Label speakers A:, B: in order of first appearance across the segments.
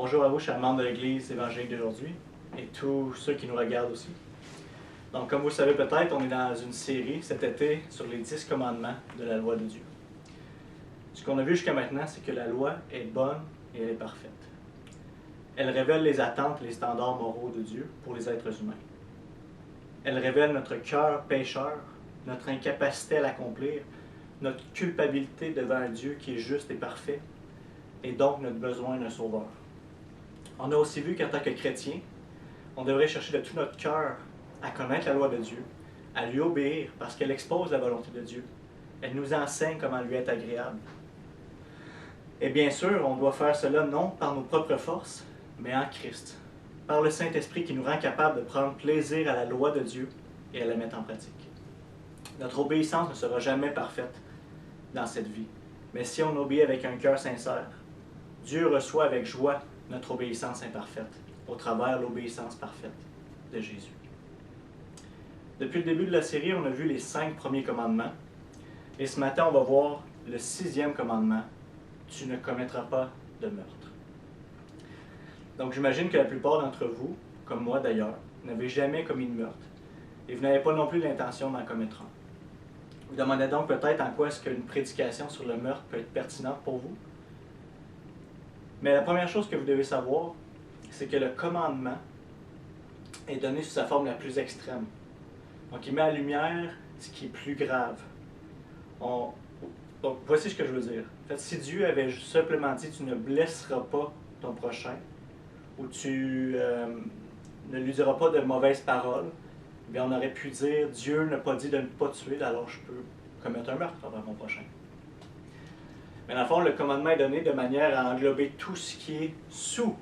A: Bonjour à vous, chers membres de l'Église évangélique d'aujourd'hui et tous ceux qui nous regardent aussi. Donc, comme vous le savez peut-être, on est dans une série cet été sur les 10 commandements de la loi de Dieu. Ce qu'on a vu jusqu'à maintenant, c'est que la loi est bonne et elle est parfaite. Elle révèle les attentes et les standards moraux de Dieu pour les êtres humains. Elle révèle notre cœur pécheur, notre incapacité à l'accomplir, notre culpabilité devant un Dieu qui est juste et parfait, et donc notre besoin d'un sauveur. On a aussi vu qu'en tant que chrétien, on devrait chercher de tout notre cœur à connaître la loi de Dieu, à lui obéir parce qu'elle expose la volonté de Dieu. Elle nous enseigne comment lui être agréable. Et bien sûr, on doit faire cela non par nos propres forces, mais en Christ, par le Saint-Esprit qui nous rend capable de prendre plaisir à la loi de Dieu et à la mettre en pratique. Notre obéissance ne sera jamais parfaite dans cette vie, mais si on obéit avec un cœur sincère, Dieu reçoit avec joie notre obéissance imparfaite, au travers de l'obéissance parfaite de Jésus. Depuis le début de la série, on a vu les 5 premiers commandements, et ce matin, on va voir le 6e commandement, « Tu ne commettras pas de meurtre ». Donc j'imagine que la plupart d'entre vous, comme moi d'ailleurs, n'avez jamais commis de meurtre, et vous n'avez pas non plus l'intention d'en commettre un. Vous demandez donc peut-être en quoi est-ce qu'une prédication sur le meurtre peut être pertinente pour vous. Mais la première chose que vous devez savoir, c'est que le commandement est donné sous sa forme la plus extrême. Donc il met en lumière ce qui est plus grave. Donc voici ce que je veux dire. En fait, si Dieu avait simplement dit « tu ne blesseras pas ton prochain » ou « tu ne lui diras pas de mauvaises paroles », bien on aurait pu dire « Dieu n'a pas dit de ne pas tuer, alors je peux commettre un meurtre envers mon prochain ». Mais dans le fond, le commandement est donné de manière à englober tout ce qui est sous.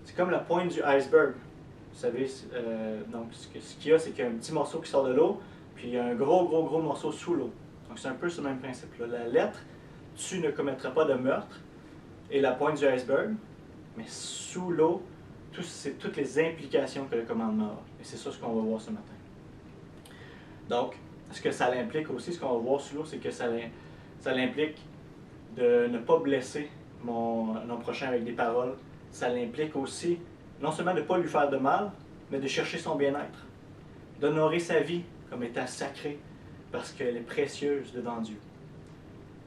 A: C'est comme la pointe du iceberg. Vous savez, donc ce qu'il y a, c'est qu'il y a un petit morceau qui sort de l'eau, puis il y a un gros morceau sous l'eau. Donc c'est un peu ce même principe-là. La lettre, tu ne commettras pas de meurtre, et la pointe du iceberg, mais sous l'eau, c'est toutes les implications que le commandement a. Et c'est ça ce qu'on va voir ce matin. Donc, ce que ça implique aussi, ce qu'on va voir sous l'eau, c'est que ça l'implique de ne pas blesser mon prochain avec des paroles. Ça l'implique aussi, non seulement de ne pas lui faire de mal, mais de chercher son bien-être. D'honorer sa vie comme étant sacrée, parce qu'elle est précieuse devant Dieu.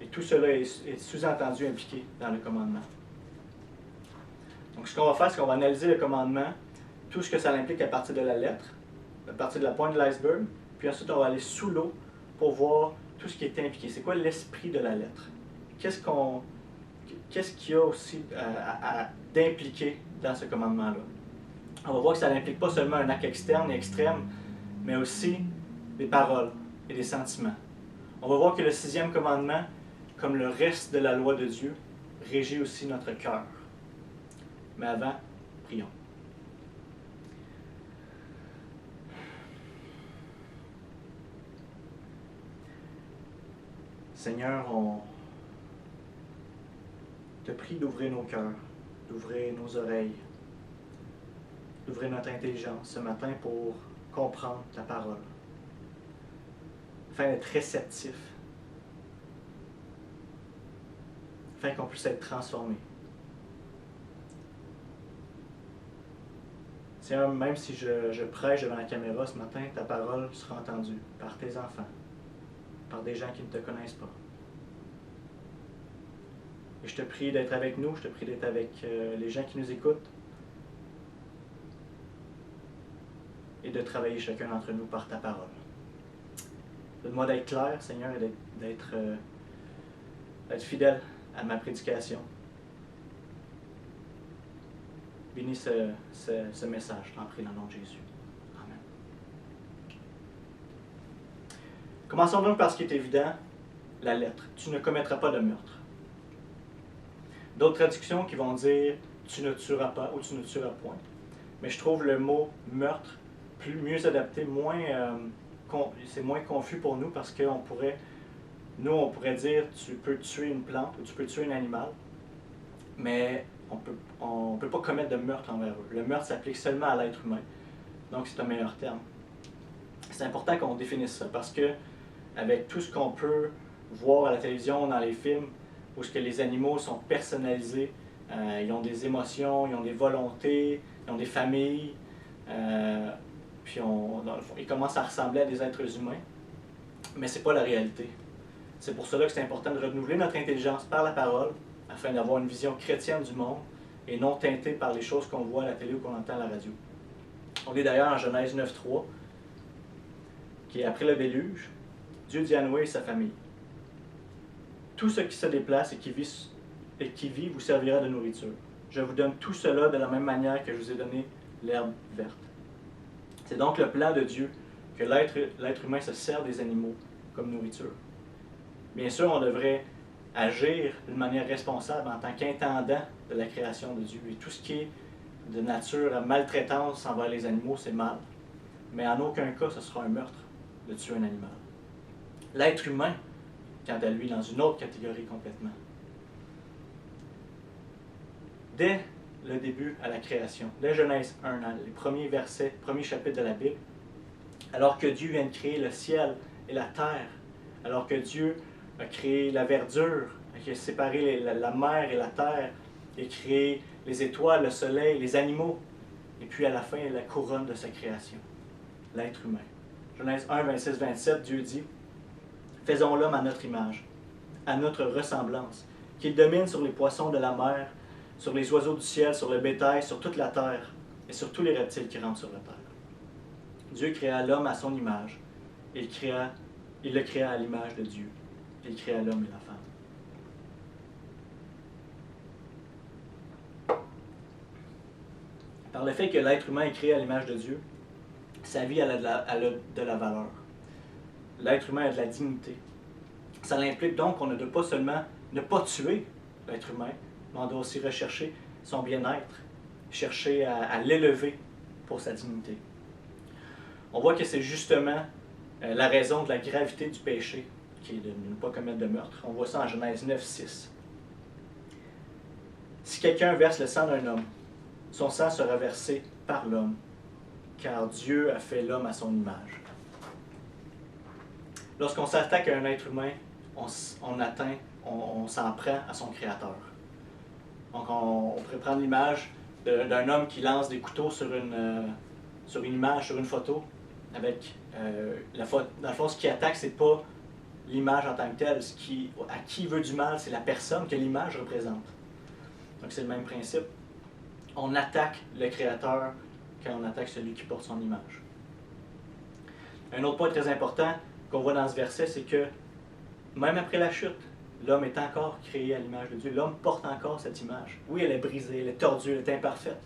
A: Et tout cela est sous-entendu impliqué dans le commandement. Donc ce qu'on va faire, c'est qu'on va analyser le commandement, tout ce que ça implique à partir de la lettre, à partir de la pointe de l'iceberg, puis ensuite on va aller sous l'eau pour voir tout ce qui est impliqué. C'est quoi l'esprit de la lettre? Qu'est-ce qu'il y a aussi d'impliqué dans ce commandement-là? On va voir que ça n'implique pas seulement un acte externe et extrême, mais aussi des paroles et des sentiments. On va voir que le 6e commandement, comme le reste de la loi de Dieu, régit aussi notre cœur. Mais avant, prions. Seigneur, on te prie d'ouvrir nos cœurs, d'ouvrir nos oreilles, d'ouvrir notre intelligence ce matin pour comprendre ta parole, afin d'être réceptif, afin qu'on puisse être transformé. Seigneur, même si je prêche devant la caméra ce matin, ta parole sera entendue par tes enfants, par des gens qui ne te connaissent pas. Et je te prie d'être avec nous, je te prie d'être avec les gens qui nous écoutent et de travailler chacun d'entre nous par ta parole. Donne-moi d'être clair, Seigneur, et d'être fidèle à ma prédication. Bénis ce message, je t'en prie dans le nom de Jésus. Amen. Commençons donc par ce qui est évident, la lettre. Tu ne commettras pas de meurtre. D'autres traductions qui vont dire « tu ne tueras pas » ou « tu ne tueras point ». Mais je trouve le mot « meurtre » mieux adapté, c'est moins confus pour nous parce qu'on pourrait, on pourrait dire « tu peux tuer une plante » ou « tu peux tuer un animal », mais on ne peut pas commettre de meurtre envers eux. Le meurtre s'applique seulement à l'être humain, donc c'est un meilleur terme. C'est important qu'on définisse ça parce que avec tout ce qu'on peut voir à la télévision, dans les films, où ce que les animaux sont personnalisés Ils ont des émotions, ils ont des volontés, ils ont des familles. Puis dans le fond, ils commencent à ressembler à des êtres humains. Mais ce n'est pas la réalité. C'est pour cela que c'est important de renouveler notre intelligence par la parole, afin d'avoir une vision chrétienne du monde et non teintée par les choses qu'on voit à la télé ou qu'on entend à la radio. On est d'ailleurs en Genèse 9.3, qui est après le déluge, Dieu dit à Noé et sa famille: tout ce qui se déplace et qui vit vous servira de nourriture. Je vous donne tout cela de la même manière que je vous ai donné l'herbe verte. C'est donc le plan de Dieu que l'être humain se sert des animaux comme nourriture. Bien sûr, on devrait agir d'une manière responsable en tant qu'intendant de la création de Dieu. Et tout ce qui est de nature à maltraitance envers les animaux, c'est mal. Mais en aucun cas, ce sera un meurtre de tuer un animal. L'être humain, quant à lui, dans une autre catégorie complètement. Dès le début à la création, dès Genèse 1, les premiers versets, premier chapitre de la Bible, alors que Dieu vient de créer le ciel et la terre, alors que Dieu a créé la verdure, qui a séparé la mer et la terre, et créé les étoiles, le soleil, les animaux, et puis à la fin, la couronne de sa création, l'être humain. Genèse 1, 26-27, Dieu dit: faisons l'homme à notre image, à notre ressemblance, qu'il domine sur les poissons de la mer, sur les oiseaux du ciel, sur le bétail, sur toute la terre, et sur tous les reptiles qui rampent sur la terre. Dieu créa l'homme à son image. Il le créa à l'image de Dieu. Il créa l'homme et la femme. Par le fait que l'être humain est créé à l'image de Dieu, sa vie elle a de la valeur. L'être humain a de la dignité. Ça implique donc qu'on ne doit pas seulement ne pas tuer l'être humain, mais on doit aussi rechercher son bien-être, chercher à l'élever pour sa dignité. On voit que c'est justement la raison de la gravité du péché, qui est de ne pas commettre de meurtre. On voit ça en Genèse 9.6. Si quelqu'un verse le sang d'un homme, son sang sera versé par l'homme, car Dieu a fait l'homme à son image. Lorsqu'on s'attaque à un être humain, on s'en prend à son Créateur. Donc on pourrait prendre l'image d'un homme qui lance des couteaux sur une image, sur une photo, avec dans le fond, ce qui attaque, c'est pas l'image en tant que telle. À qui veut du mal, c'est la personne que l'image représente. Donc c'est le même principe. On attaque le Créateur quand on attaque celui qui porte son image. Un autre point très important qu'on voit dans ce verset, c'est que même après la chute, l'homme est encore créé à l'image de Dieu. L'homme porte encore cette image. Oui, elle est brisée, elle est tordue, elle est imparfaite,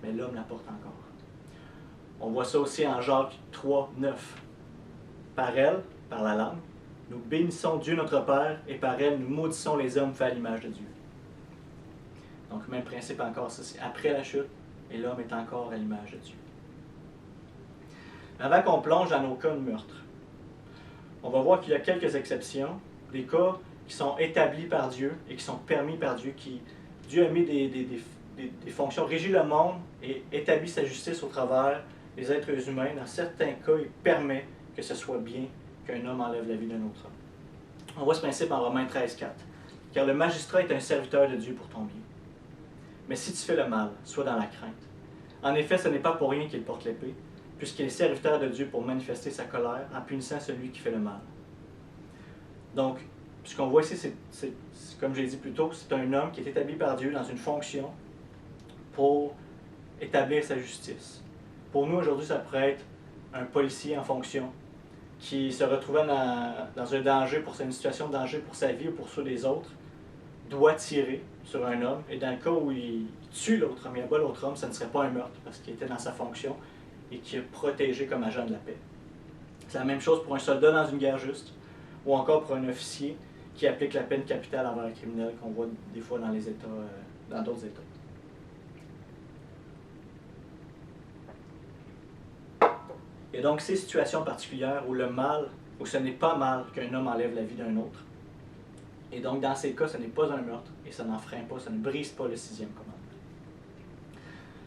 A: mais l'homme la porte encore. On voit ça aussi en Jacques 3, 9. Par elle, par la langue, nous bénissons Dieu notre Père, et par elle, nous maudissons les hommes faits à l'image de Dieu. Donc, même principe encore, ça, c'est après la chute, et l'homme est encore à l'image de Dieu. Avant qu'on plonge dans nos cas de meurtre, on va voir qu'il y a quelques exceptions, des cas qui sont établis par Dieu et qui sont permis par Dieu, Dieu a mis des fonctions, régit le monde et établit sa justice au travers des êtres humains. Dans certains cas, il permet que ce soit bien qu'un homme enlève la vie d'un autre homme. On voit ce principe en Romains 13, 4. Car le magistrat est un serviteur de Dieu pour ton bien. Mais si tu fais le mal, sois dans la crainte. En effet, ce n'est pas pour rien qu'il porte l'épée, puisqu'il est serviteur de Dieu pour manifester sa colère en punissant celui qui fait le mal. Donc, ce qu'on voit ici, c'est comme j'ai dit plus tôt, c'est un homme qui est établi par Dieu dans une fonction pour établir sa justice. Pour nous, aujourd'hui, ça pourrait être un policier en fonction qui se retrouvant dans un danger, une situation de danger pour sa vie ou pour ceux des autres, doit tirer sur un homme. Et dans le cas où il tue l'autre homme, il abat l'autre homme, ça ne serait pas un meurtre parce qu'il était dans sa fonction et qui est protégé comme agent de la paix. C'est la même chose pour un soldat dans une guerre juste ou encore pour un officier qui applique la peine capitale envers un criminel qu'on voit des fois dans les États, dans d'autres États. Il y a donc ces situations particulières où où ce n'est pas mal qu'un homme enlève la vie d'un autre. Et donc dans ces cas, ce n'est pas un meurtre et ça n'en freine pas, ça ne brise pas le 6e commandement.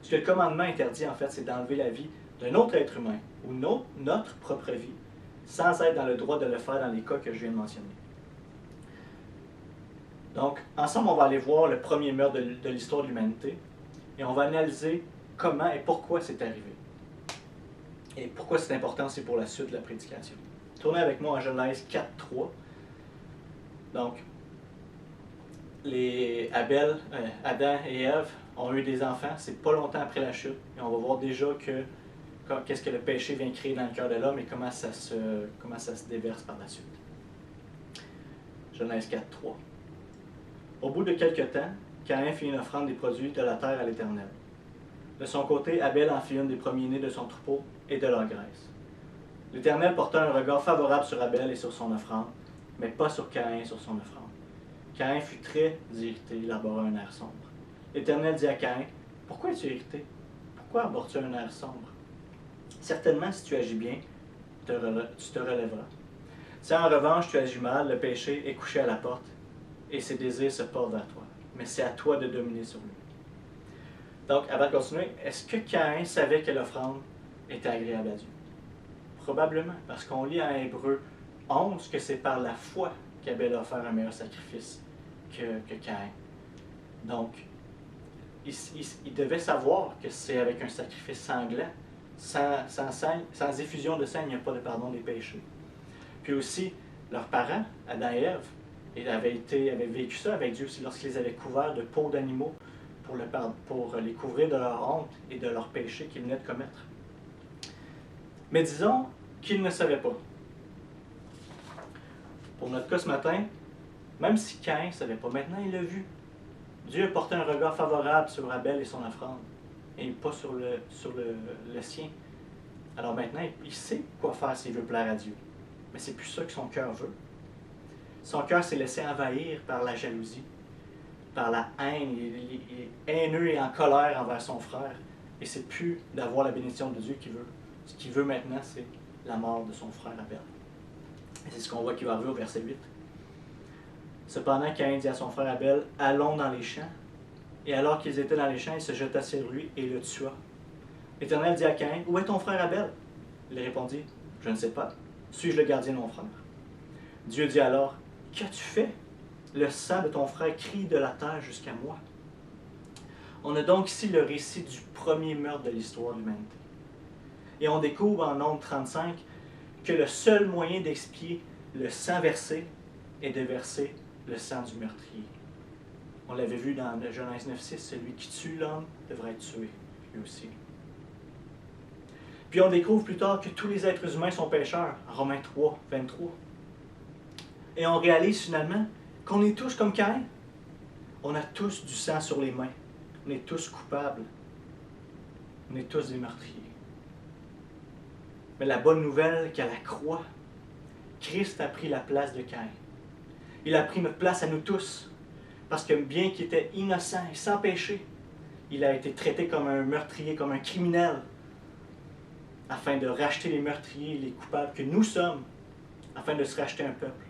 A: Ce que le commandement interdit en fait, c'est d'enlever la vie d'un autre être humain ou notre propre vie sans être dans le droit de le faire dans les cas que je viens de mentionner. Donc, ensemble, on va aller voir le premier meurtre de l'histoire de l'humanité et on va analyser comment et pourquoi c'est arrivé. Et pourquoi c'est important aussi pour la suite de la prédication. Tournez avec moi en Genèse 4.3. Donc, Adam et Ève ont eu des enfants, c'est pas longtemps après la chute, et on va voir déjà qu'est-ce que le péché vient créer dans le cœur de l'homme et comment ça se déverse par la suite. Genèse 4.3. Au bout de quelque temps, Caïn fit une offrande des produits de la terre à l'Éternel. De son côté, Abel en fit une des premiers-nés de son troupeau et de leur graisse. L'Éternel porta un regard favorable sur Abel et sur son offrande, mais pas sur Caïn et sur son offrande. Caïn fut très irrité, il arbora un air sombre. L'Éternel dit à Caïn, « Pourquoi es-tu irrité? Pourquoi arbores-tu un air sombre? Certainement, si tu agis bien, tu te relèveras. Si en revanche tu agis mal, le péché est couché à la porte, et ses désirs se portent vers toi. Mais c'est à toi de dominer sur lui. » Donc, avant de continuer, est-ce que Caïn savait que l'offrande était agréable à Dieu? Probablement, parce qu'on lit en Hébreux 11 que c'est par la foi qu'Abel a offert un meilleur sacrifice que Caïn. Donc, il devait savoir que c'est avec un sacrifice sanglant, sans effusion de sang, il n'y a pas de pardon des péchés. Puis aussi, leurs parents, Adam et Ève, avaient vécu ça avec Dieu aussi lorsqu'ils avaient couvert de peaux d'animaux pour les couvrir de leur honte et de leurs péchés qu'ils venaient de commettre. Mais disons qu'ils ne savaient pas. Pour notre cas ce matin, même si Caïn ne savait pas, maintenant il l'a vu. Dieu a porté un regard favorable sur Abel et son offrande, et pas sur le sien. Alors maintenant, il sait quoi faire s'il veut plaire à Dieu. Mais c'est plus ça que son cœur veut. Son cœur s'est laissé envahir par la jalousie, par la haine. Il est haineux et en colère envers son frère. Et c'est plus d'avoir la bénédiction de Dieu qu'il veut. Ce qu'il veut maintenant, c'est la mort de son frère Abel. Et c'est ce qu'on voit qui va arriver au verset 8. Cependant, Caïn dit à son frère Abel, « Allons dans les champs. » Et alors qu'ils étaient dans les champs, il se jeta sur lui et le tua. L'Éternel dit à Caïn, « Où est ton frère Abel? » Il répondit, « Je ne sais pas. Suis-je le gardien de mon frère? » Dieu dit alors, « Qu'as-tu fait? Le sang de ton frère crie de la terre jusqu'à moi. » On a donc ici le récit du premier meurtre de l'histoire de l'humanité. Et on découvre en Nombre 35 que le seul moyen d'expier le sang versé est de verser le sang du meurtrier. On l'avait vu dans Genèse 9.6, celui qui tue l'homme devrait être tué, lui aussi. Puis on découvre plus tard que tous les êtres humains sont pécheurs, en Romains 3, 23. Et on réalise finalement qu'on est tous comme Caïn. On a tous du sang sur les mains. On est tous coupables. On est tous des meurtriers. Mais la bonne nouvelle, qu'à la croix, Christ a pris la place de Caïn. Il a pris notre place à nous tous. Parce que bien qu'il était innocent et sans péché, il a été traité comme un meurtrier, comme un criminel, afin de racheter les meurtriers et les coupables que nous sommes, afin de se racheter un peuple.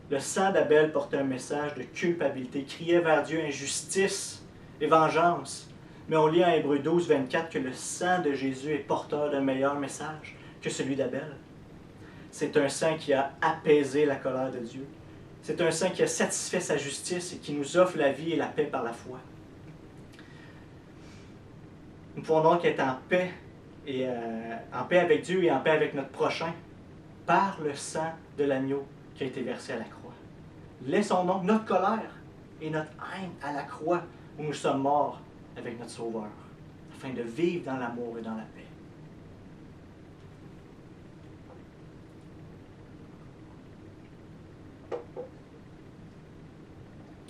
A: Le sang d'Abel portait un message de culpabilité, criait vers Dieu injustice et vengeance. Mais on lit en Hébreux 12, 24 que le sang de Jésus est porteur d'un meilleur message que celui d'Abel. C'est un sang qui a apaisé la colère de Dieu. C'est un sang qui a satisfait sa justice et qui nous offre la vie et la paix par la foi. Nous pouvons donc être en paix avec Dieu et en paix avec notre prochain par le sang de l'agneau qui a été versé à la croix. Laissons donc notre colère et notre haine à la croix où nous sommes morts avec notre Sauveur, afin de vivre dans l'amour et dans la paix.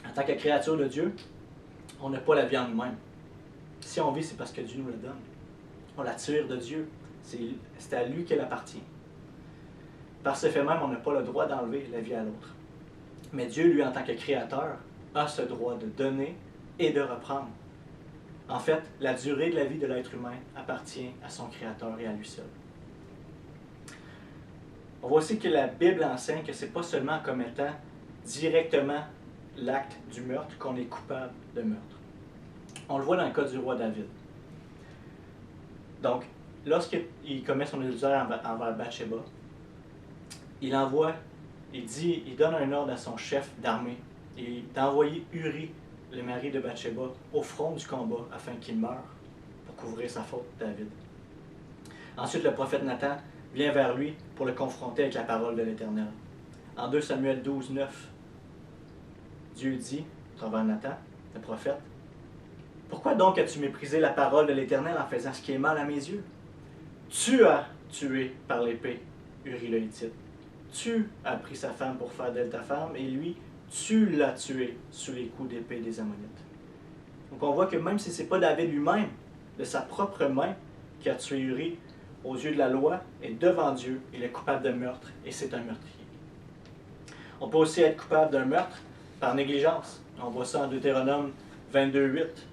A: En tant que créature de Dieu, on n'a pas la vie en nous-mêmes. Si on vit, c'est parce que Dieu nous la donne. On la tire de Dieu. C'est à lui qu'elle appartient. Par ce fait même, on n'a pas le droit d'enlever la vie à l'autre. Mais Dieu, lui, en tant que créateur, a ce droit de donner et de reprendre. En fait, la durée de la vie de l'être humain appartient à son créateur et à lui seul. On voit aussi que la Bible enseigne que ce n'est pas seulement comme étant directement l'acte du meurtre qu'on est coupable de meurtre. On le voit dans le cas du roi David. Donc, lorsqu'il commet son adultère envers Bathsheba, il donne un ordre à son chef d'armée et d'envoyer Uri, le mari de Bathsheba, au front du combat afin qu'il meure pour couvrir sa faute, David. Ensuite, le prophète Nathan vient vers lui pour le confronter avec la parole de l'Éternel. En 2 Samuel 12, 9, Dieu dit, à travers Nathan, le prophète, « Pourquoi donc as-tu méprisé la parole de l'Éternel en faisant ce qui est mal à mes yeux? Tu as tué par l'épée Uri le Hittite. Tu as pris sa femme pour faire d'elle ta femme, et lui, tu l'as tué sous les coups d'épée des Ammonites. » Donc on voit que même si ce n'est pas David lui-même, de sa propre main, qui a tué Uri, aux yeux de la loi, et devant Dieu, il est coupable de meurtre, et c'est un meurtrier. On peut aussi être coupable d'un meurtre par négligence. On voit ça en Deutéronome 22, 8.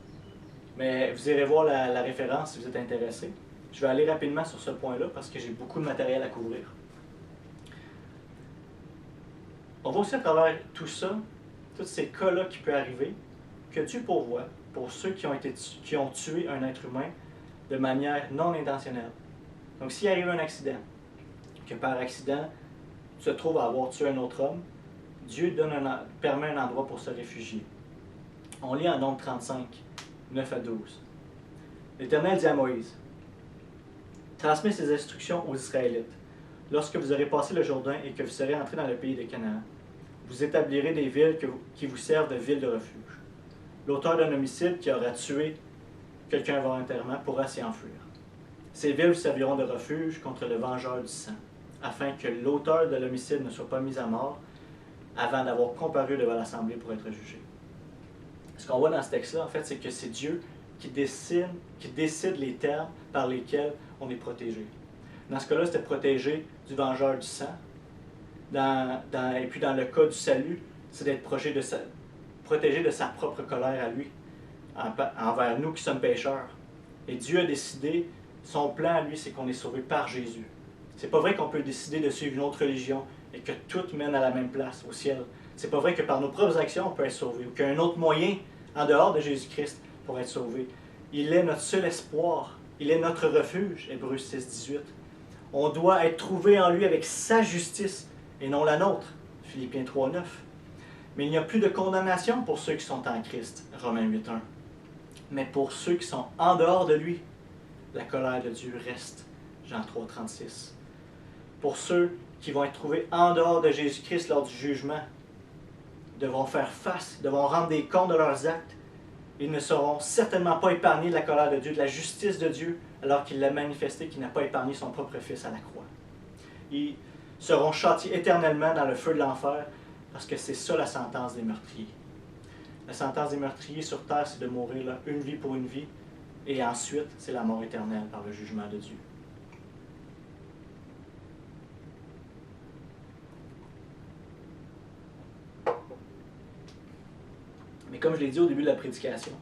A: Mais vous irez voir la référence si vous êtes intéressé. Je vais aller rapidement sur ce point-là parce que j'ai beaucoup de matériel à couvrir. On voit aussi à travers tout ça, tous ces cas-là qui peuvent arriver, que Dieu pourvoit pour ceux qui ont tué un être humain de manière non intentionnelle. Donc s'il arrive un accident, que par accident, tu te trouves à avoir tué un autre homme, Dieu permet un endroit pour se réfugier. On lit en Nombre 35, 9 à 12. L'Éternel dit à Moïse, « Transmets ces instructions aux Israélites. Lorsque vous aurez passé le Jourdain et que vous serez entrés dans le pays de Canaan, vous établirez des villes qui vous servent de villes de refuge. L'auteur d'un homicide qui aura tué quelqu'un volontairement pourra s'y enfuir. Ces villes vous serviront de refuge contre le vengeur du sang, afin que l'auteur de l'homicide ne soit pas mis à mort avant d'avoir comparu devant l'Assemblée pour être jugé. » Ce qu'on voit dans ce texte-là, en fait, c'est que c'est Dieu qui décide les termes par lesquels on est protégé. Dans ce cas-là, c'était protégé du vengeur du sang. Et puis dans le cas du salut, c'est d'être protégé de sa propre colère à lui, envers nous qui sommes pécheurs. Et Dieu a décidé, son plan à lui, c'est qu'on est sauvé par Jésus. C'est pas vrai qu'on peut décider de suivre une autre religion et que tout mène à la même place, au ciel. C'est pas vrai que par nos propres actions, on peut être sauvé, ou qu'il y a un autre moyen, en dehors de Jésus-Christ, pour être sauvé. Il est notre seul espoir. Il est notre refuge, Hébreux 6, 18. On doit être trouvé en lui avec sa justice, et non la nôtre, Philippiens 3, 9. Mais il n'y a plus de condamnation pour ceux qui sont en Christ, Romains 8, 1. Mais pour ceux qui sont en dehors de lui, la colère de Dieu reste, Jean 3, 36. Pour ceux qui vont être trouvés en dehors de Jésus-Christ lors du jugement, devront faire face, devront rendre des comptes de leurs actes. Ils ne seront certainement pas épargnés de la colère de Dieu, de la justice de Dieu, alors qu'il l'a manifesté, qu'il n'a pas épargné son propre Fils à la croix. Ils seront châtiés éternellement dans le feu de l'enfer, parce que c'est ça la sentence des meurtriers. La sentence des meurtriers sur terre, c'est de mourir là, une vie pour une vie, et ensuite, c'est la mort éternelle par le jugement de Dieu. Mais comme je l'ai dit au début de la prédication,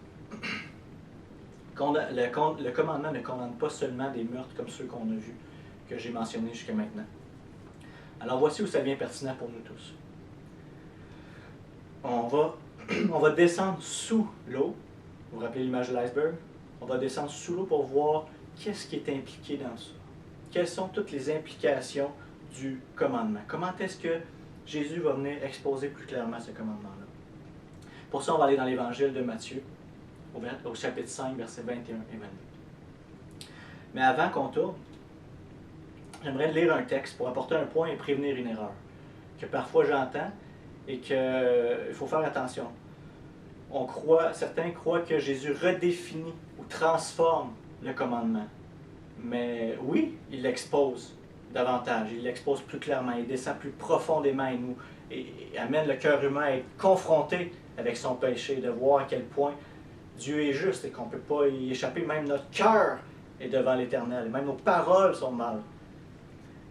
A: le commandement ne condamne pas seulement des meurtres comme ceux qu'on a vus, que j'ai mentionnés jusqu'à maintenant. Alors voici où ça devient pertinent pour nous tous. On va descendre sous l'eau. Vous vous rappelez l'image de l'iceberg? On va descendre sous l'eau pour voir qu'est-ce qui est impliqué dans ça. Quelles sont toutes les implications du commandement? Comment est-ce que Jésus va venir exposer plus clairement ce commandement-là? Pour ça, on va aller dans l'évangile de Matthieu, au chapitre 5, versets 21 et 22. Mais avant qu'on tourne, j'aimerais lire un texte pour apporter un point et prévenir une erreur, que parfois j'entends et qu'il faut faire attention. Certains croient que Jésus redéfinit ou transforme le commandement. Mais oui, il l'expose davantage, il l'expose plus clairement, il descend plus profondément et amène le cœur humain à être confronté avec son péché, de voir à quel point Dieu est juste et qu'on ne peut pas y échapper. Même notre cœur est devant l'Éternel, même nos paroles sont mal.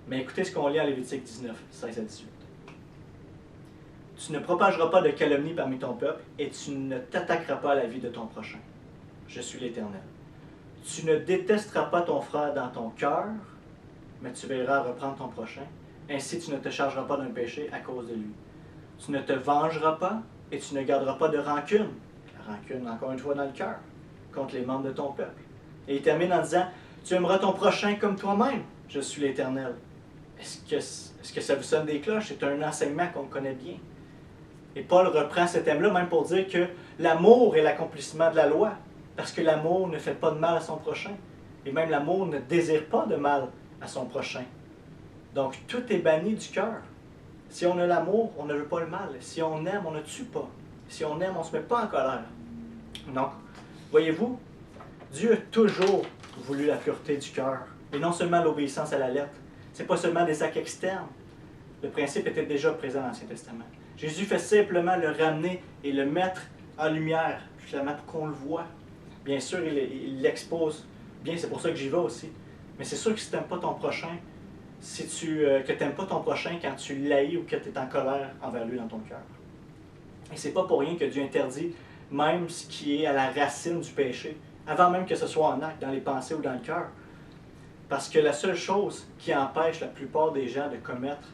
A: Mais écoutez ce qu'on lit en Lévitique 19, 16 à 18. Tu ne propageras pas de calomnie parmi ton peuple et tu ne t'attaqueras pas à la vie de ton prochain. Je suis l'Éternel. Tu ne détesteras pas ton frère dans ton cœur, mais tu veilleras à reprendre ton prochain. Ainsi, tu ne te chargeras pas d'un péché à cause de lui. Tu ne te vengeras pas et tu ne garderas pas de rancune. La rancune, encore une fois, dans le cœur, contre les membres de ton peuple. Et il termine en disant, tu aimeras ton prochain comme toi-même. Je suis l'Éternel. Est-ce que ça vous sonne des cloches? C'est un enseignement qu'on connaît bien. Et Paul reprend ce thème-là même pour dire que l'amour est l'accomplissement de la loi, parce que l'amour ne fait pas de mal à son prochain. Et même l'amour ne désire pas de mal à son prochain. Donc tout est banni du cœur. Si on a l'amour, on ne veut pas le mal. Si on aime, on ne tue pas. Si on aime, on ne se met pas en colère. Donc, voyez-vous, Dieu a toujours voulu la pureté du cœur, et non seulement l'obéissance à la lettre. Ce n'est pas seulement des actes externes. Le principe était déjà présent dans l'Ancien Testament. Jésus fait simplement le ramener et le mettre en lumière, finalement, pour qu'on le voit. Bien sûr, il l'expose. Bien, c'est pour ça que j'y vais aussi. Mais c'est sûr que si tu n'aimes pas ton prochain, que tu n'aimes pas ton prochain quand tu l'haïs ou que tu es en colère envers lui dans ton cœur. Et c'est pas pour rien que Dieu interdit même ce qui est à la racine du péché, avant même que ce soit en acte, dans les pensées ou dans le cœur. Parce que la seule chose qui empêche la plupart des gens de commettre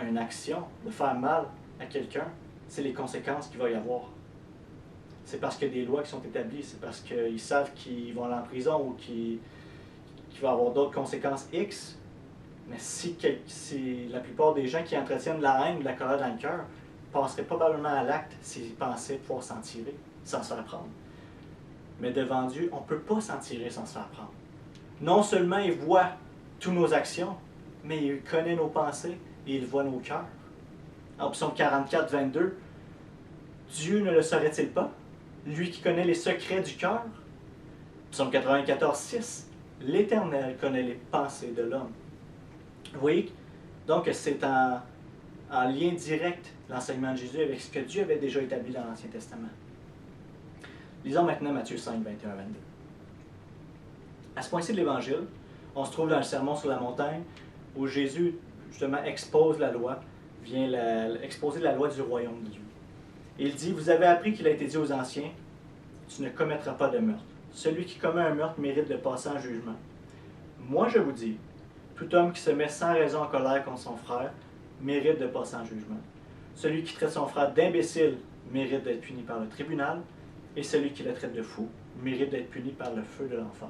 A: une action, de faire mal à quelqu'un, c'est les conséquences qu'il va y avoir. C'est parce qu'il y a des lois qui sont établies, c'est parce qu'ils savent qu'ils vont aller en prison ou qu'il va y avoir d'autres conséquences X. Mais si la plupart des gens qui entretiennent de la haine, de la colère dans le cœur, passeraient probablement à l'acte s'ils pensaient pouvoir s'en tirer, sans se faire prendre. Mais devant Dieu, on ne peut pas s'en tirer sans se faire prendre. Non seulement il voit toutes nos actions, mais il connaît nos pensées et il voit nos cœurs. En Psaume 44, 22, Dieu ne le saurait-il pas, lui qui connaît les secrets du cœur? Psaume 94, 6, l'Éternel connaît les pensées de l'homme. Vous voyez, donc c'est en lien direct l'enseignement de Jésus avec ce que Dieu avait déjà établi dans l'Ancien Testament. Lisons maintenant Matthieu 5, 21, 22. À ce point-ci de l'Évangile, on se trouve dans le Sermon sur la montagne, où Jésus, justement, expose la loi, vient exposer la loi du royaume de Dieu. Et il dit, vous avez appris qu'il a été dit aux anciens, tu ne commettras pas de meurtre. Celui qui commet un meurtre mérite de passer en jugement. Moi, je vous dis, tout homme qui se met sans raison en colère contre son frère mérite de passer en jugement. Celui qui traite son frère d'imbécile mérite d'être puni par le tribunal, et celui qui le traite de fou mérite d'être puni par le feu de l'enfer.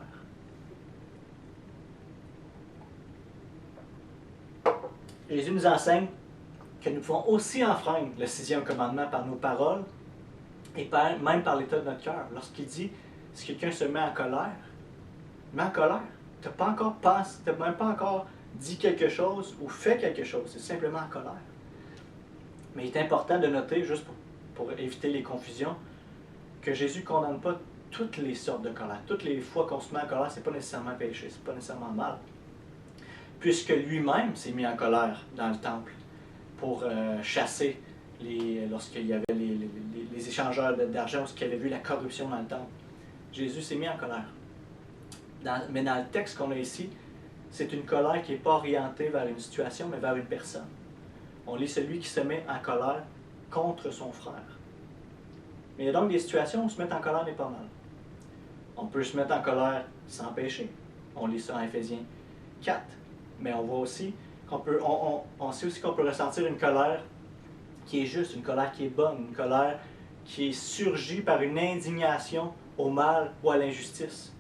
A: Jésus nous enseigne que nous pouvons aussi enfreindre le 6e commandement par nos paroles et même par l'état de notre cœur. Lorsqu'il dit, si quelqu'un se met en colère, tu n'as pas encore pensé, tu n'as même pas encore dit quelque chose ou fait quelque chose, c'est simplement en colère. Mais il est important de noter, juste pour éviter les confusions, que Jésus ne condamne pas toutes les sortes de colère. Toutes les fois qu'on se met en colère, ce n'est pas nécessairement péché, ce n'est pas nécessairement mal. Puisque lui-même s'est mis en colère dans le temple pour chasser lorsqu'il y avait les échangeurs d'argent, lorsqu'il avait vu la corruption dans le temple. Jésus s'est mis en colère. Mais dans le texte qu'on a ici, c'est une colère qui n'est pas orientée vers une situation, mais vers une personne. On lit celui qui se met en colère contre son frère. Mais il y a donc des situations où se mettre en colère n'est pas mal. On peut se mettre en colère sans péché. On lit ça en Éphésiens 4. Mais on voit aussi on sait aussi qu'on peut ressentir une colère qui est juste, une colère qui est bonne, une colère qui est surgie par une indignation au mal ou à l'injustice.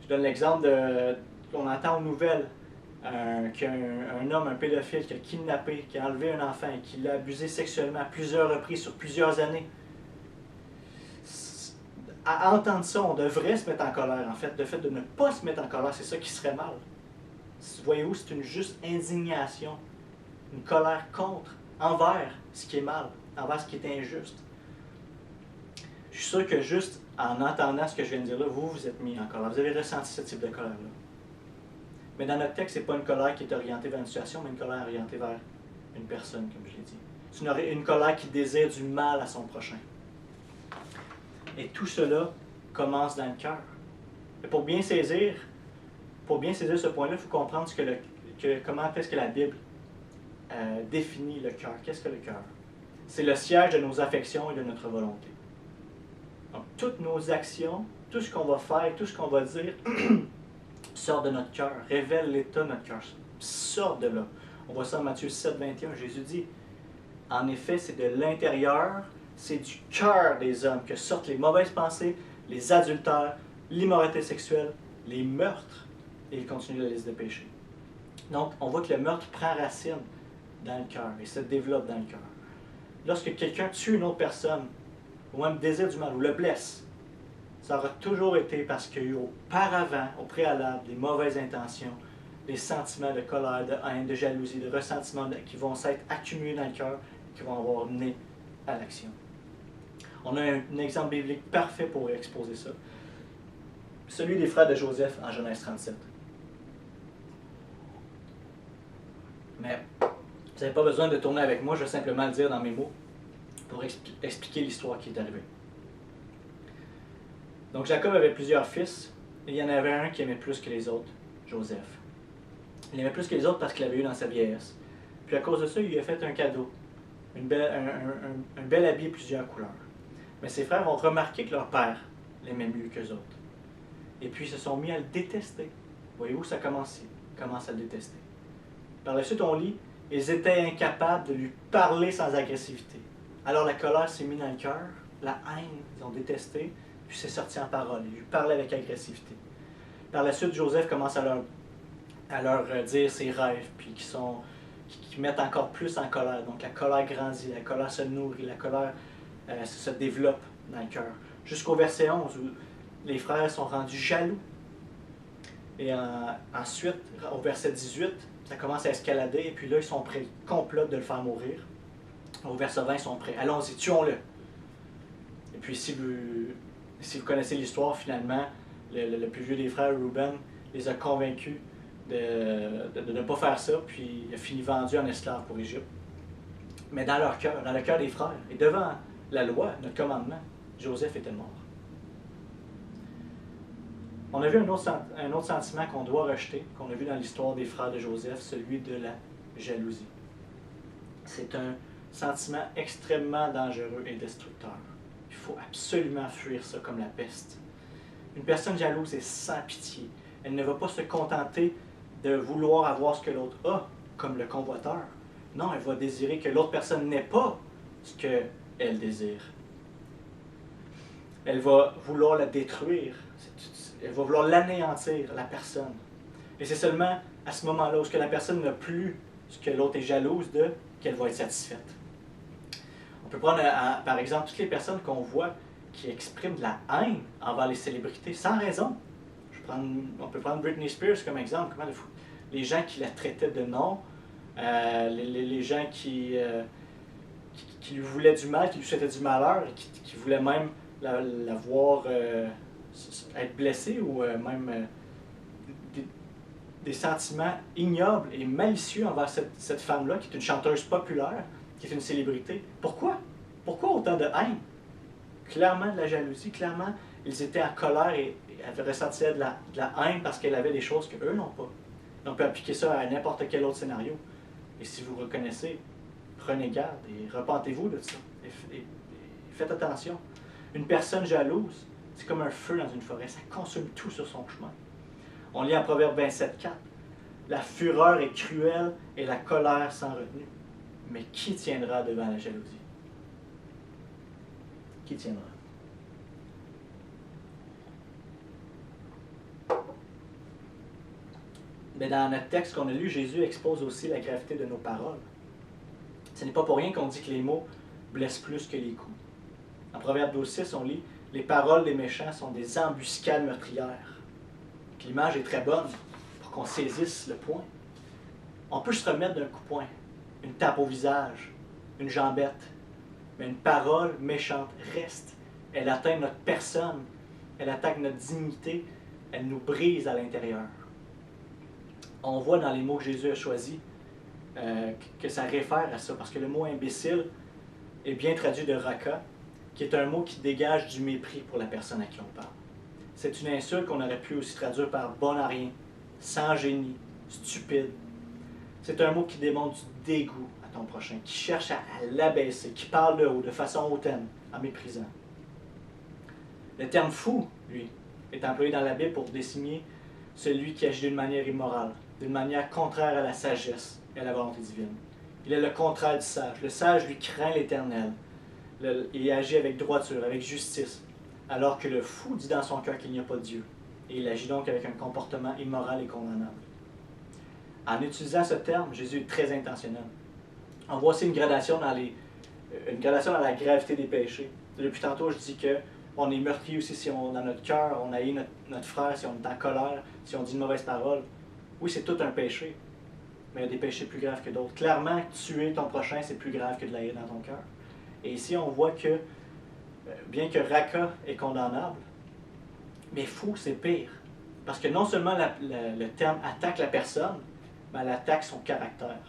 A: Je donne l'exemple qu'on entend aux nouvelles qu'un homme, un pédophile, qui a kidnappé, qui a enlevé un enfant et qui l'a abusé sexuellement à plusieurs reprises sur plusieurs années. À entendre ça, on devrait se mettre en colère, en fait. Le fait de ne pas se mettre en colère, c'est ça qui serait mal. Voyez-vous, c'est une juste indignation, une colère envers ce qui est mal, envers ce qui est injuste. Je suis sûr que juste en entendant ce que je viens de dire là, vous êtes mis en colère. Vous avez ressenti ce type de colère-là. Mais dans notre texte, ce n'est pas une colère qui est orientée vers une situation, mais une colère orientée vers une personne, comme je l'ai dit. C'est une colère qui désire du mal à son prochain. Et tout cela commence dans le cœur. Et pour bien saisir ce point-là, il faut comprendre comment est-ce que la Bible définit le cœur. Qu'est-ce que le cœur? C'est le siège de nos affections et de notre volonté. Donc, toutes nos actions, tout ce qu'on va faire, tout ce qu'on va dire, sort de notre cœur, révèle l'état de notre cœur, sort de là. On voit ça en Matthieu 7, 21. Jésus dit, en effet, c'est de l'intérieur, c'est du cœur des hommes que sortent les mauvaises pensées, les adultères, l'immoralité sexuelle, les meurtres, et il continue la liste de péchés. Donc, on voit que le meurtre prend racine dans le cœur et se développe dans le cœur. lorsque quelqu'un tue une autre personne, ou même désire du mal, ou le blesse, ça aura toujours été parce qu'il y a eu auparavant, au préalable, des mauvaises intentions, des sentiments de colère, de haine, de jalousie, de ressentiment qui vont s'être accumulés dans le cœur, qui vont avoir mené à l'action. On a un exemple biblique parfait pour exposer ça. Celui des frères de Joseph en Genèse 37. Mais vous n'avez pas besoin de tourner avec moi, je vais simplement le dire dans mes mots pour expliquer l'histoire qui est arrivée. Donc Jacob avait plusieurs fils, et il y en avait un qui aimait plus que les autres, Joseph. Il aimait plus que les autres parce qu'il l'avait eu dans sa vieillesse. Puis à cause de ça, il lui a fait un cadeau, un bel habit plusieurs couleurs. Mais ses frères ont remarqué que leur père l'aimait mieux qu'eux autres. Et puis ils se sont mis à le détester. Voyez-vous, ça commence ici. Ils commencent à le détester. Par la suite, on lit, ils étaient incapables de lui parler sans agressivité. Alors la colère s'est mise dans le cœur, la haine, ils ont détesté, puis c'est sorti en parole. Ils lui parlaient avec agressivité. Par la suite, Joseph commence à leur dire ses rêves, puis qui mettent encore plus en colère. Donc la colère grandit, la colère se nourrit, la colère se développe dans le cœur. Jusqu'au verset 11, où les frères sont rendus jaloux. Et ensuite, au verset 18, ça commence à escalader, et puis là, ils sont prêts, ils complotent de le faire mourir. Au verset 20, ils sont prêts. Allons-y, tuons-le. Et puis, si vous connaissez l'histoire, finalement, le plus vieux des frères, Reuben, les a convaincus de ne pas faire ça, puis il a fini vendu en esclave pour Égypte. Mais dans leur cœur, dans le cœur des frères, et devant la loi, notre commandement, Joseph était mort. On a vu un autre sentiment qu'on doit rejeter, qu'on a vu dans l'histoire des frères de Joseph, celui de la jalousie. C'est un sentiment extrêmement dangereux et destructeur. Il faut absolument fuir ça comme la peste. Une personne jalouse est sans pitié. Elle ne va pas se contenter de vouloir avoir ce que l'autre a, comme le convoiteur. Non, elle va désirer que l'autre personne n'ait pas ce qu'elle désire. Elle va vouloir la détruire. Elle va vouloir l'anéantir, la personne. Et c'est seulement à ce moment-là où la personne n'a plus ce que l'autre est jalouse de, qu'elle va être satisfaite. On peut prendre, par exemple, toutes les personnes qu'on voit qui expriment de la haine envers les célébrités, sans raison. On peut prendre Britney Spears comme exemple. Les gens qui la traitaient de nom, les gens qui lui voulaient du mal, qui lui souhaitaient du malheur, et qui voulaient même la voir être blessée ou même des sentiments ignobles et malicieux envers cette femme-là, qui est une chanteuse populaire, qui est une célébrité. Pourquoi? Pourquoi autant de haine? Clairement de la jalousie, clairement, ils étaient en colère et ressentaient de la haine parce qu'elle avait des choses qu'eux n'ont pas. On peut appliquer ça à n'importe quel autre scénario. Et si vous reconnaissez, prenez garde et repentez-vous de ça. Et faites attention. Une personne jalouse, c'est comme un feu dans une forêt, ça consomme tout sur son chemin. On lit en Proverbe 27,4. La fureur est cruelle et la colère sans retenue. Mais qui tiendra devant la jalousie? Qui tiendra? Mais dans notre texte qu'on a lu, Jésus expose aussi la gravité de nos paroles. Ce n'est pas pour rien qu'on dit que les mots blessent plus que les coups. En Proverbe 12,6, on lit « Les paroles des méchants sont des embuscades meurtrières ». L'image est très bonne pour qu'on saisisse le point. On peut se remettre d'un coup de poing, une tape au visage, une jambette, mais une parole méchante reste. Elle atteint notre personne, elle attaque notre dignité, elle nous brise à l'intérieur. On voit dans les mots que Jésus a choisis que ça réfère à ça, parce que le mot imbécile est bien traduit de raka, qui est un mot qui dégage du mépris pour la personne à qui on parle. C'est une insulte qu'on aurait pu aussi traduire par bon à rien, sans génie, stupide. C'est un mot qui démontre du dégoût à ton prochain, qui cherche à l'abaisser, qui parle de haut, de façon hautaine, en méprisant. Le terme fou, lui, est employé dans la Bible pour désigner celui qui agit d'une manière immorale, d'une manière contraire à la sagesse et à la volonté divine. Il est le contraire du sage. Le sage, lui, craint l'Éternel. Il agit avec droiture, avec justice, alors que le fou dit dans son cœur qu'il n'y a pas de Dieu. Et il agit donc avec un comportement immoral et condamnable. En utilisant ce terme, Jésus est très intentionnel. On voit aussi une gradation dans une gradation à la gravité des péchés. Depuis tantôt, je dis que on est meurtrier aussi si on, dans notre cœur, on haït notre frère, si on est en colère, si on dit une mauvaise parole. Oui, c'est tout un péché, mais il y a des péchés plus graves que d'autres. Clairement, tuer ton prochain, c'est plus grave que de l'haïr dans ton cœur. Et ici, on voit que, bien que Raka est condamnable, mais fou, c'est pire. Parce que non seulement le terme attaque la personne, mais elle attaque son caractère.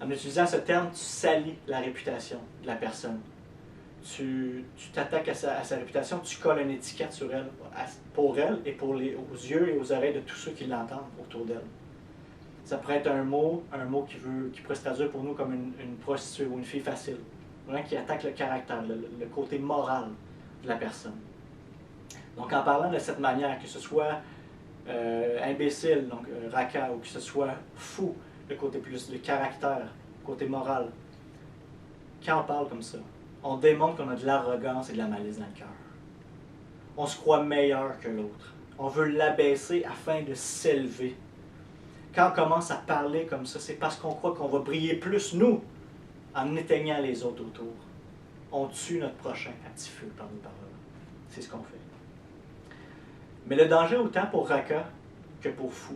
A: En utilisant ce terme, tu salis la réputation de la personne. Tu t'attaques à sa réputation, tu colles une étiquette sur elle, pour elle et aux yeux et aux oreilles de tous ceux qui l'entendent autour d'elle. Ça pourrait être un mot qui pourrait se traduire pour nous comme une prostituée ou une fille facile. Vraiment qui attaque le caractère, le côté moral de la personne. Donc en parlant de cette manière, que ce soit imbécile, donc Raka, ou que ce soit fou, le côté plus, le caractère, le côté moral, quand on parle comme ça, on démontre qu'on a de l'arrogance et de la malice dans le cœur. On se croit meilleur que l'autre. On veut l'abaisser afin de s'élever. Quand on commence à parler comme ça, c'est parce qu'on croit qu'on va briller plus, nous, en éteignant les autres autour. On tue notre prochain à petit feu par nos paroles. C'est ce qu'on fait. Mais le danger, autant pour Raka que pour fou,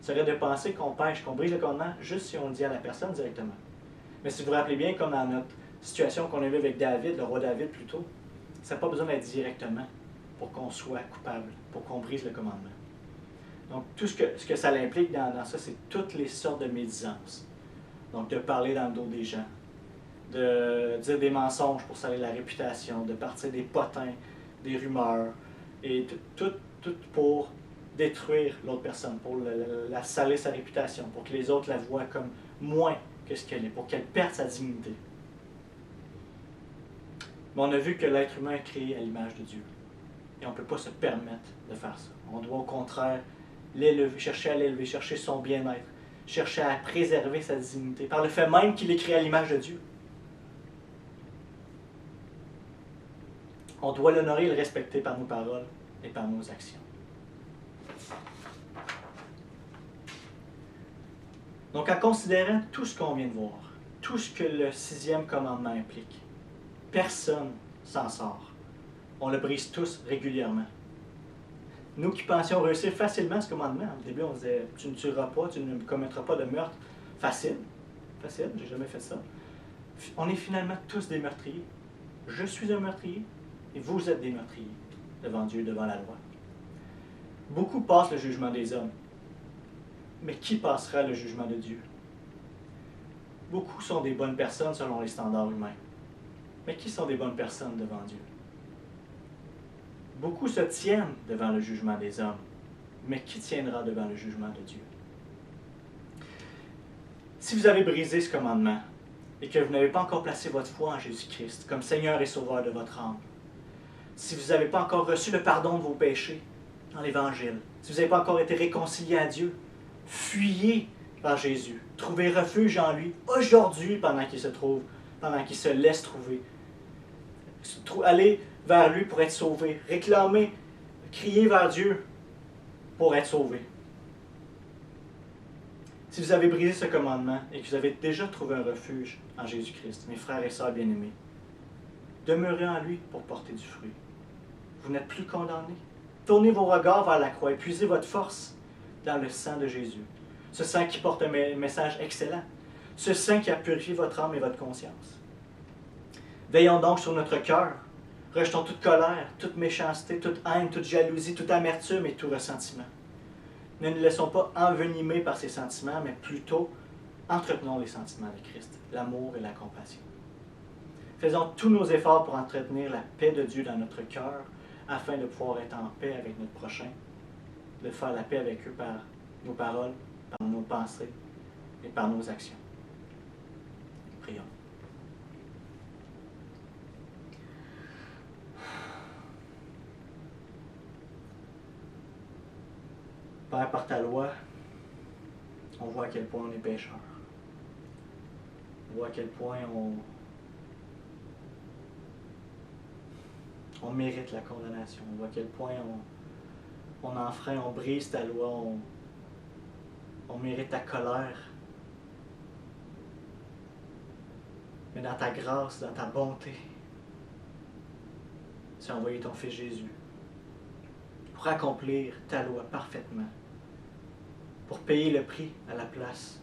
A: serait de penser qu'on pêche, qu'on brise le commandement, juste si on le dit à la personne directement. Mais si vous vous rappelez bien, comme dans notre situation qu'on a vue avec David, le roi David plutôt, ça n'a pas besoin d'être directement pour qu'on soit coupable, pour qu'on brise le commandement. Donc, tout ce que ça implique dans ça, c'est toutes les sortes de médisances. Donc, de parler dans le dos des gens, de dire des mensonges pour salir la réputation, de partir des potins, des rumeurs, et tout pour détruire l'autre personne, pour la salir sa réputation, pour que les autres la voient comme moins que ce qu'elle est, pour qu'elle perde sa dignité. Mais on a vu que l'être humain est créé à l'image de Dieu. Et on ne peut pas se permettre de faire ça. On doit au contraire l'élever, chercher à l'élever, chercher son bien-être, chercher à préserver sa dignité, par le fait même qu'il est créé à l'image de Dieu. On doit l'honorer et le respecter par nos paroles et par nos actions. Donc, en considérant tout ce qu'on vient de voir, tout ce que le 6e commandement implique, personne s'en sort. On le brise tous régulièrement. Nous qui pensions réussir facilement ce commandement, au début on disait « tu ne tueras pas, tu ne commettras pas de meurtre ». Facile, j'ai jamais fait ça. On est finalement tous des meurtriers. Je suis un meurtrier et vous êtes des meurtriers devant Dieu, devant la loi. Beaucoup passent le jugement des hommes. Mais qui passera le jugement de Dieu? Beaucoup sont des bonnes personnes selon les standards humains. Mais qui sont des bonnes personnes devant Dieu? Beaucoup se tiennent devant le jugement des hommes. Mais qui tiendra devant le jugement de Dieu? Si vous avez brisé ce commandement et que vous n'avez pas encore placé votre foi en Jésus-Christ comme Seigneur et Sauveur de votre âme, si vous n'avez pas encore reçu le pardon de vos péchés dans l'Évangile, si vous n'avez pas encore été réconcilié à Dieu, fuyez par Jésus. Trouvez refuge en lui aujourd'hui pendant qu'il se laisse trouver. Allez vers lui pour être sauvé. Réclamez, criez vers Dieu pour être sauvé. Si vous avez brisé ce commandement et que vous avez déjà trouvé un refuge en Jésus-Christ, mes frères et sœurs bien-aimés, demeurez en lui pour porter du fruit. Vous n'êtes plus condamnés. Tournez vos regards vers la croix et puisez votre force dans le sang de Jésus. Ce sang qui porte un message excellent. Ce sang qui a purifié votre âme et votre conscience. Veillons donc sur notre cœur. Rejetons toute colère, toute méchanceté, toute haine, toute jalousie, toute amertume et tout ressentiment. Ne nous laissons pas envenimer par ces sentiments, mais plutôt entretenons les sentiments de Christ, l'amour et la compassion. Faisons tous nos efforts pour entretenir la paix de Dieu dans notre cœur, afin de pouvoir être en paix avec notre prochain, de faire la paix avec eux par nos paroles, par nos pensées et par nos actions. Prions. Père, par ta loi, on voit à quel point on est pécheurs. On voit à quel point on mérite la condamnation. On voit à quel point on enfreint, on brise ta loi, on mérite ta colère. mais dans ta grâce, dans ta bonté, tu as envoyé ton Fils Jésus pour accomplir ta loi parfaitement, pour payer le prix à la place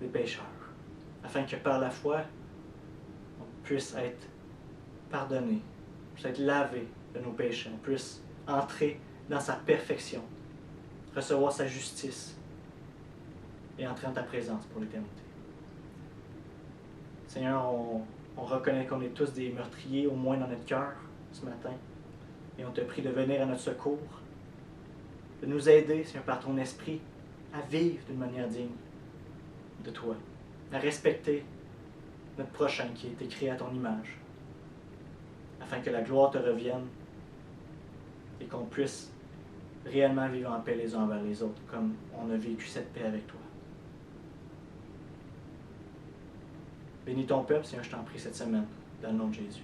A: des pécheurs, afin que par la foi, on puisse être pardonné, puisse être lavé de nos péchés, on puisse entrer dans sa perfection, recevoir sa justice et entrer en ta présence pour l'éternité. Seigneur, on reconnaît qu'on est tous des meurtriers, au moins dans notre cœur, ce matin. Et on te prie de venir à notre secours, de nous aider, Seigneur, par ton esprit, à vivre d'une manière digne de toi, à respecter notre prochain qui a été créé à ton image, afin que la gloire te revienne et qu'on puisse réellement vivre en paix les uns envers les autres, comme on a vécu cette paix avec toi. Bénis ton peuple, Seigneur, je t'en prie cette semaine, dans le nom de Jésus.